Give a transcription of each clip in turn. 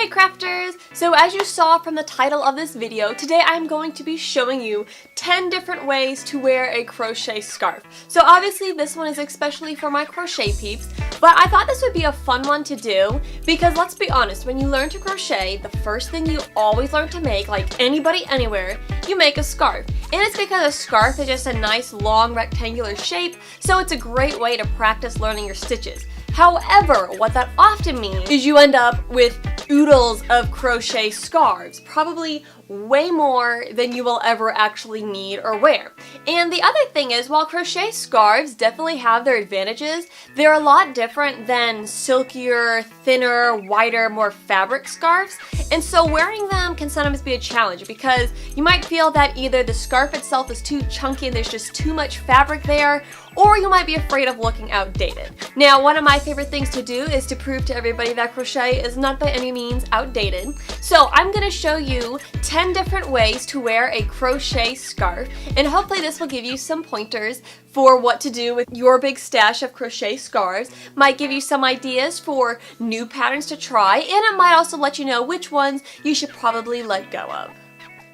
Hey crafters! So as you saw from the title of this video, today I'm going to be showing you 10 different ways to wear a crochet scarf. So obviously this one is especially for my crochet peeps, but I thought this would be a fun one to do because let's be honest, when you learn to crochet, the first thing you always learn to make, like anybody anywhere, you make a scarf. And it's because a scarf is just a nice long rectangular shape, so it's a great way to practice learning your stitches. However, what that often means is you end up with oodles of crochet scarves, probably way more than you will ever actually need or wear. And the other thing is, while crochet scarves definitely have their advantages, they're a lot different than silkier, thinner, wider, more fabric scarves. And so wearing them can sometimes be a challenge because you might feel that either the scarf itself is too chunky and there's just too much fabric there, or you might be afraid of looking outdated. Now, one of my favorite things to do is to prove to everybody that crochet is not by any means outdated. So I'm going to show you 10 different ways to wear a crochet scarf, and hopefully this will give you some pointers for what to do with your big stash of crochet scarves. Might give you some ideas for new patterns to try, and it might also let you know which ones you should probably let go of.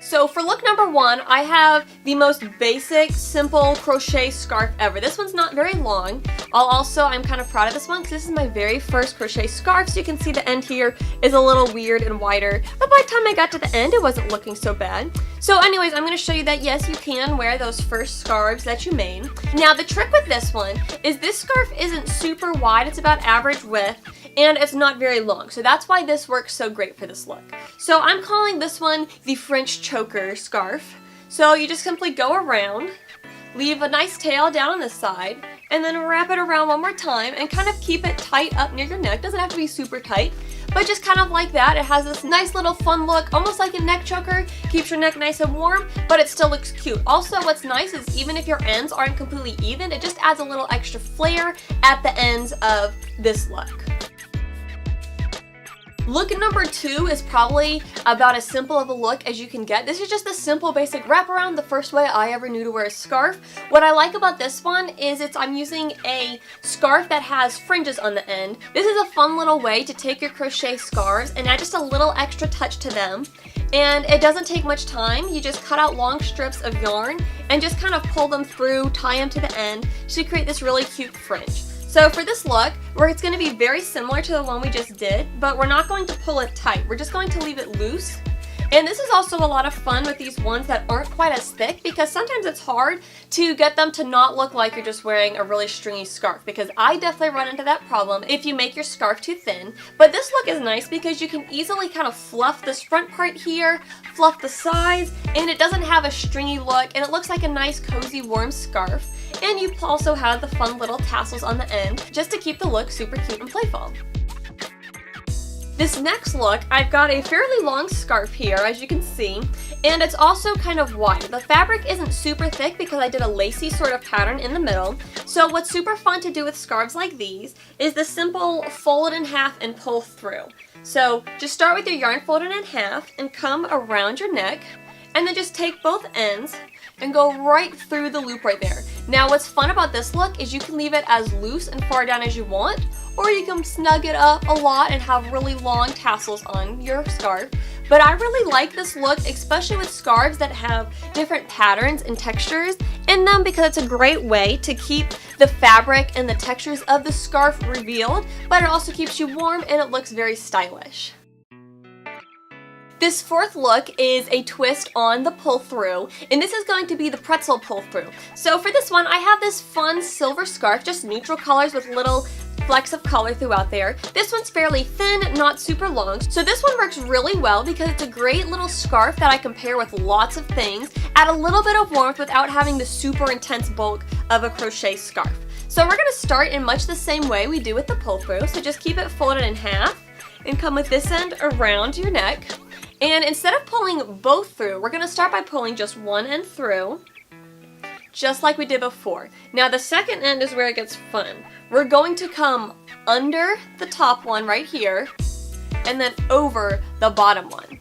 So for look number one, I have the most basic, simple crochet scarf ever. This one's not very long. I'm kind of proud of this one because this is my very first crochet scarf, so you can see the end here is a little weird and wider, but by the time I got to the end, it wasn't looking so bad. So anyways, I'm going to show you that yes, you can wear those first scarves that you made. Now the trick with this one is this scarf isn't super wide, it's about average width, and it's not very long, so that's why this works so great for this look. So I'm calling this one the French choker scarf. So you just simply go around, leave a nice tail down on this side, and then wrap it around one more time and kind of keep it tight up near your neck. Doesn't have to be super tight, but just kind of like that. It has this nice little fun look, almost like a neck choker. Keeps your neck nice and warm, but it still looks cute. Also, what's nice is even if your ends aren't completely even, it just adds a little extra flair at the ends of this look. Look number two is probably about as simple of a look as you can get. This is just a simple basic wraparound, the first way I ever knew to wear a scarf. What I like about this one is I'm using a scarf that has fringes on the end. This is a fun little way to take your crochet scarves and add just a little extra touch to them. And it doesn't take much time. You just cut out long strips of yarn and just kind of pull them through, tie them to the end to create this really cute fringe. So for this look, it's going to be very similar to the one we just did, but we're not going to pull it tight. We're just going to leave it loose. And this is also a lot of fun with these ones that aren't quite as thick because sometimes it's hard to get them to not look like you're just wearing a really stringy scarf, because I definitely run into that problem if you make your scarf too thin. But this look is nice because you can easily kind of fluff this front part here, fluff the sides, and it doesn't have a stringy look, and it looks like a nice cozy warm scarf. And you also have the fun little tassels on the end just to keep the look super cute and playful. This next look, I've got a fairly long scarf here, as you can see, and it's also kind of wide. The fabric isn't super thick because I did a lacy sort of pattern in the middle. So what's super fun to do with scarves like these is the simple fold in half and pull through. So just start with your yarn folded in half and come around your neck, and then just take both ends and go right through the loop right there. Now what's fun about this look is you can leave it as loose and far down as you want, or you can snug it up a lot and have really long tassels on your scarf. But I really like this look, especially with scarves that have different patterns and textures in them, because it's a great way to keep the fabric and the textures of the scarf revealed, but it also keeps you warm and it looks very stylish. This fourth look is a twist on the pull through, and this is going to be the pretzel pull through. So for this one, I have this fun silver scarf, just neutral colors with little flecks of color throughout there. This one's fairly thin, not super long, so this one works really well because it's a great little scarf that I can pair with lots of things, add a little bit of warmth without having the super intense bulk of a crochet scarf. So we're going to start in much the same way we do with the pull through, so just keep it folded in half and come with this end around your neck. And instead of pulling both through, we're going to start by pulling just one end through, just like we did before. Now the second end is where it gets fun. We're going to come under the top one right here, and then over the bottom one.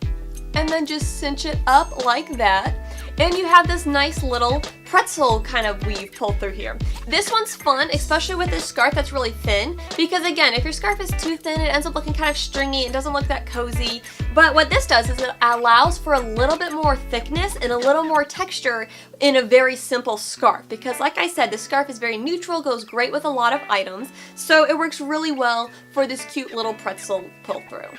And then just cinch it up like that. And you have this nice little pretzel kind of weave pull through here. This one's fun, especially with this scarf that's really thin, because again, if your scarf is too thin, it ends up looking kind of stringy, it doesn't look that cozy. But what this does is it allows for a little bit more thickness and a little more texture in a very simple scarf, because like I said, the scarf is very neutral, goes great with a lot of items, so it works really well for this cute little pretzel pull through.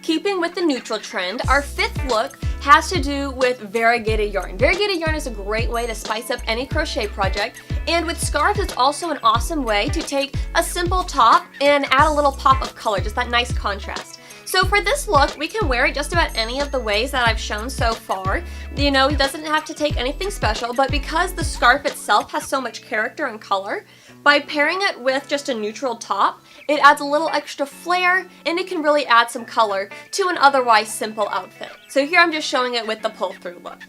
Keeping with the neutral trend, our fifth look has to do with variegated yarn. Variegated yarn is a great way to spice up any crochet project, and with scarves it's also an awesome way to take a simple top and add a little pop of color, just that nice contrast. So for this look, we can wear it just about any of the ways that I've shown so far. You know, it doesn't have to take anything special, but because the scarf itself has so much character and color, by pairing it with just a neutral top, it adds a little extra flair and it can really add some color to an otherwise simple outfit. So here I'm just showing it with the pull-through look.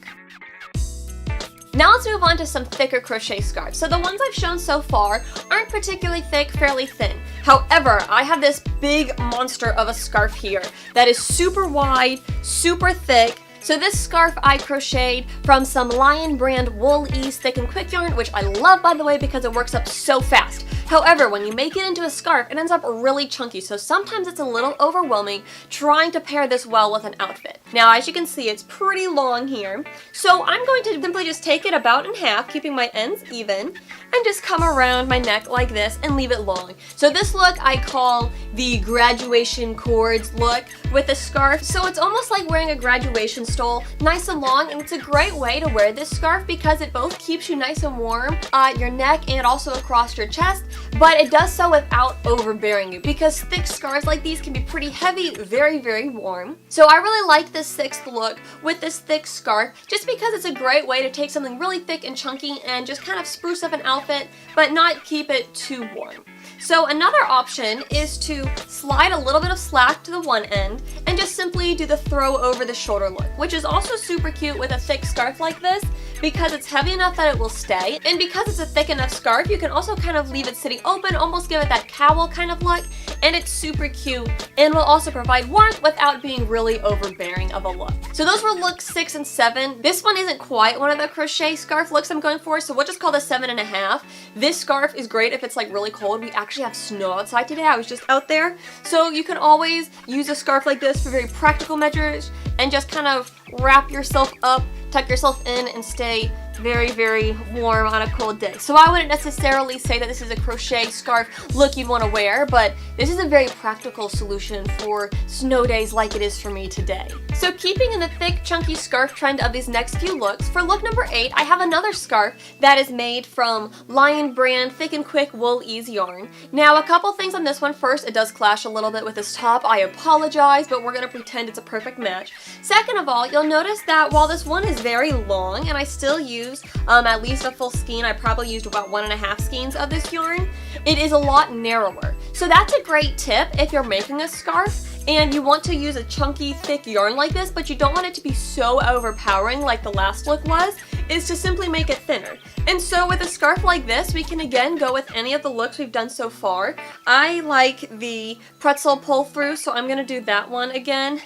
Now let's move on to some thicker crochet scarves. So the ones I've shown so far aren't particularly thick, fairly thin. However, I have this big monster of a scarf here that is super wide, super thick. So this scarf I crocheted from some Lion brand Wool Ease Thick and Quick yarn, which I love by the way because it works up so fast. However, when you make it into a scarf, it ends up really chunky, so sometimes it's a little overwhelming trying to pair this well with an outfit. Now, as you can see, it's pretty long here, so I'm going to simply just take it about in half, keeping my ends even, and just come around my neck like this and leave it long. So this look I call the graduation cords look with a scarf, so it's almost like wearing a graduation stole, nice and long, and it's a great way to wear this scarf because it both keeps you nice and warm at your neck and also across your chest, but it does so without overbearing you because thick scarves like these can be pretty heavy, very, very warm. So I really like this sixth look with this thick scarf just because it's a great way to take something really thick and chunky and just kind of spruce up an outfit, but not keep it too warm. So another option is to slide a little bit of slack to the one end and just simply do the throw over the shoulder look, which is also super cute with a thick scarf like this because it's heavy enough that it will stay, and because it's a thick enough scarf, you can also kind of leave it sitting open, almost give it that cowl kind of look, and it's super cute and will also provide warmth without being really overbearing of a look. So those were looks 6 and 7. This one isn't quite one of the crochet scarf looks I'm going for, so we'll just call this 7.5. This scarf is great if it's like really cold. We actually have snow outside today. I was just out there. So you can always use a scarf like this for very practical measures and just kind of wrap yourself up, tuck yourself in, and stay very, very warm on a cold day. So I wouldn't necessarily say that this is a crochet scarf look you'd want to wear, but this is a very practical solution for snow days like it is for me today. So keeping in the thick, chunky scarf trend of these next few looks, for look number 8, I have another scarf that is made from Lion brand Thick and Quick Wool Ease yarn. Now, a couple things on this one. First, it does clash a little bit with this top. I apologize, but we're going to pretend it's a perfect match. Second of all, you'll notice that while this one is very long, and I still use at least a full skein, I probably used about 1.5 skeins of this yarn, it is a lot narrower. So that's a great tip if you're making a scarf and you want to use a chunky, thick yarn like this, but you don't want it to be so overpowering like the last look was, is to simply make it thinner. And so with a scarf like this, we can again go with any of the looks we've done so far. I like the pretzel pull through, so I'm going to do that one again.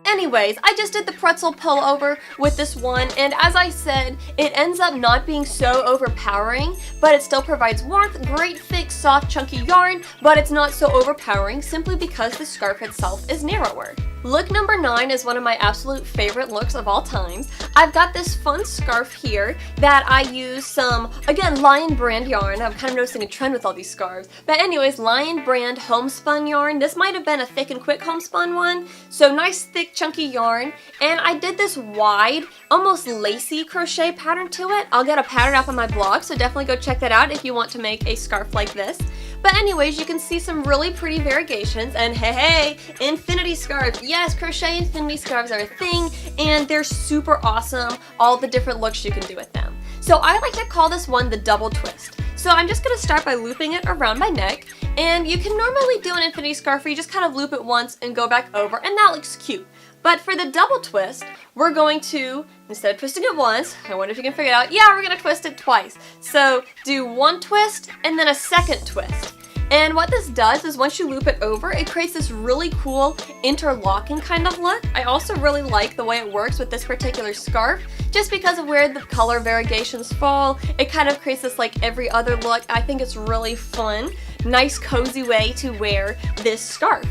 Anyways, I just did the pretzel pull over with this one, and as I said, it ends up not being so overpowering, but it still provides warmth, great thick, soft, chunky yarn, but it's not so overpowering simply because the scarf itself is narrower. Look number 9 is one of my absolute favorite looks of all times. I've got this fun scarf here that I use some, again, Lion brand yarn. I'm kind of noticing a trend with all these scarves. But anyways, Lion brand homespun yarn. This might have been a Thick and Quick homespun one. So nice, thick, chunky yarn. And I did this wide, almost lacy crochet pattern to it. I'll get a pattern up on my blog, so definitely go check that out if you want to make a scarf like this. But anyways, you can see some really pretty variegations, and hey, infinity scarves. Yes, crochet infinity scarves are a thing, and they're super awesome, all the different looks you can do with them. So I like to call this one the double twist. So I'm just going to start by looping it around my neck, and you can normally do an infinity scarf where you just kind of loop it once and go back over, and that looks cute. But for the double twist, we're going to, instead of twisting it once, I wonder if you can figure it out, yeah, we're going to twist it twice. So do one twist and then a second twist. And what this does is once you loop it over, it creates this really cool interlocking kind of look. I also really like the way it works with this particular scarf, just because of where the color variegations fall. It kind of creates this like every other look. I think it's really fun. Nice cozy way to wear this scarf.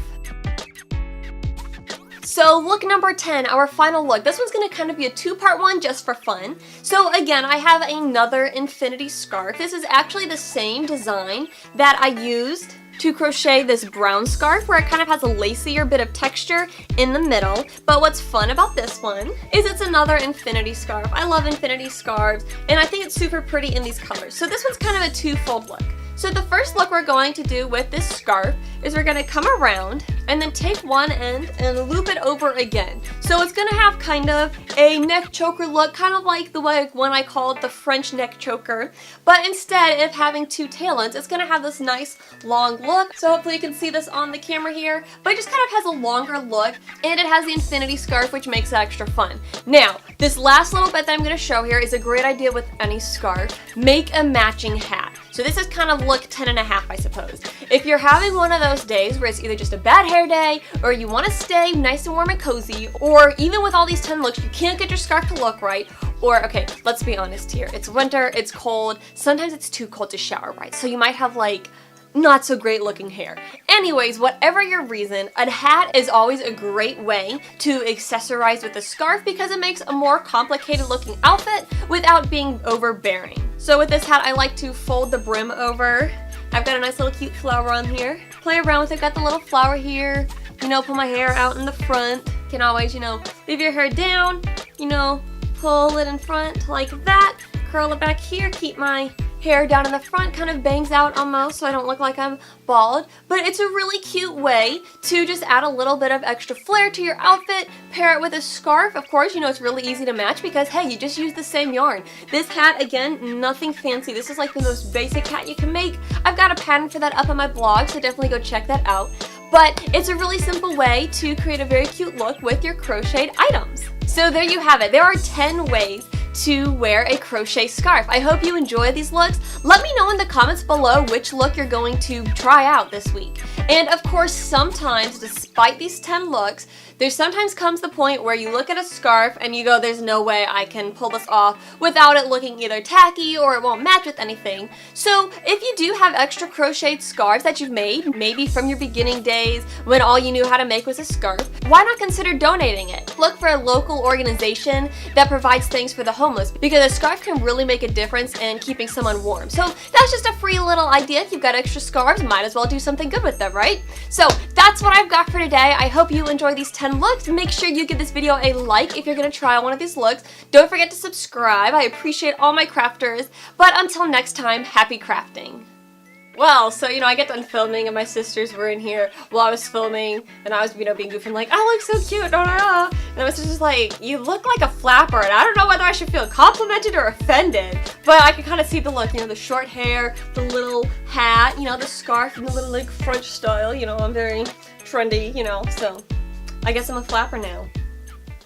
So look number 10, our final look. This one's going to kind of be a two-part one just for fun. So again, I have another infinity scarf. This is actually the same design that I used to crochet this brown scarf, where it kind of has a lacier bit of texture in the middle. But what's fun about this one is it's another infinity scarf. I love infinity scarves, and I think it's super pretty in these colors. So this one's kind of a two-fold look. So the first look we're going to do with this scarf is we're going to come around and then take one end and loop it over again. So it's going to have kind of a neck choker look, kind of like the one I called the French neck choker. But instead of having two tail ends, it's going to have this nice long look. So hopefully you can see this on the camera here. But it just kind of has a longer look, and it has the infinity scarf, which makes it extra fun. Now, this last little bit that I'm going to show here is a great idea with any scarf. Make a matching hat. So this is kind of look 10.5, I suppose. If you're having one of those days where it's either just a bad hair day, or you want to stay nice and warm and cozy, or even with all these 10 looks, you can't get your scarf to look right, or, okay, let's be honest here. It's winter, it's cold, sometimes it's too cold to shower right, so you might have like not so great looking hair. Anyways, whatever your reason, a hat is always a great way to accessorize with a scarf because it makes a more complicated looking outfit without being overbearing. So with this hat, I like to fold the brim over. I've got a nice little cute flower on here. Play around with it, got the little flower here. You know, pull my hair out in the front. Can always, you know, leave your hair down, you know, pull it in front like that. Curl it back here, keep my hair down in the front, kind of bangs out almost so I don't look like I'm bald. But it's a really cute way to just add a little bit of extra flair to your outfit, pair it with a scarf. Of course, you know, it's really easy to match because, hey, you just use the same yarn. This hat, again, nothing fancy. This is like the most basic hat you can make. I've got a pattern for that up on my blog, so definitely go check that out. But it's a really simple way to create a very cute look with your crocheted items. So there you have it. There are 10 ways to wear a crochet scarf. I hope you enjoy these looks. Let me know in the comments below which look you're going to try out this week. And of course, sometimes, despite these 10 looks, there sometimes comes the point where you look at a scarf and you go, there's no way I can pull this off without it looking either tacky or it won't match with anything. So if you do have extra crocheted scarves that you've made, maybe from your beginning days when all you knew how to make was a scarf, why not consider donating it? Look for a local organization that provides things for the homeless, because a scarf can really make a difference in keeping someone warm. So that's just a free little idea. If you've got extra scarves, might as well do something good with them, right? So that's what I've got for today. I hope you enjoy these 10 looks. Make sure you give this video a like if you're going to try one of these looks. Don't forget to subscribe. I appreciate all my crafters. But until next time, happy crafting. Well, so, you know, I get done filming and my sisters were in here while I was filming, and I was, you know, being goofy and like, I look so cute, and my sister's like, you look like a flapper, and I don't know whether I should feel complimented or offended, but I can kind of see the look, you know, the short hair, the little hat, you know, the scarf, and the little, like, French style, you know, I'm very trendy, you know, so I guess I'm a flapper now.